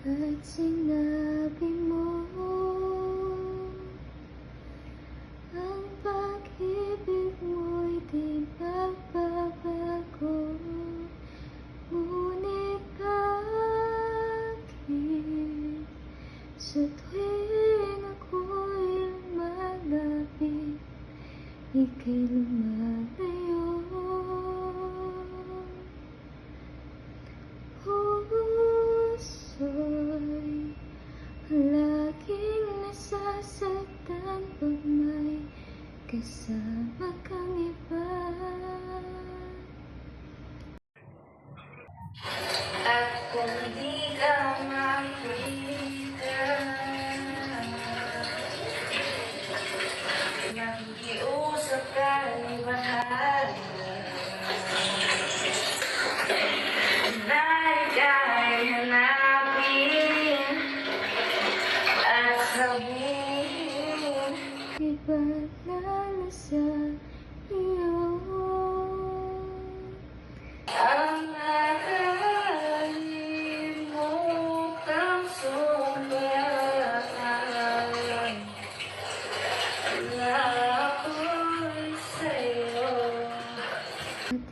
At sinabi mo ang pag-ibig mo'y di magbabago. Ngunit bakit sa tuwing ako'y lumalapit, ika'y lumalayo? Puso'y laging nasasaktan pag may kasama kang iba. At kung di ka makita, nakikiusap ka'y bahala. Dahil ka'y hanapin at sabihin, Iba lalo sa iyo. ang nakalimutang sumbatan na ako'y sa'yo. At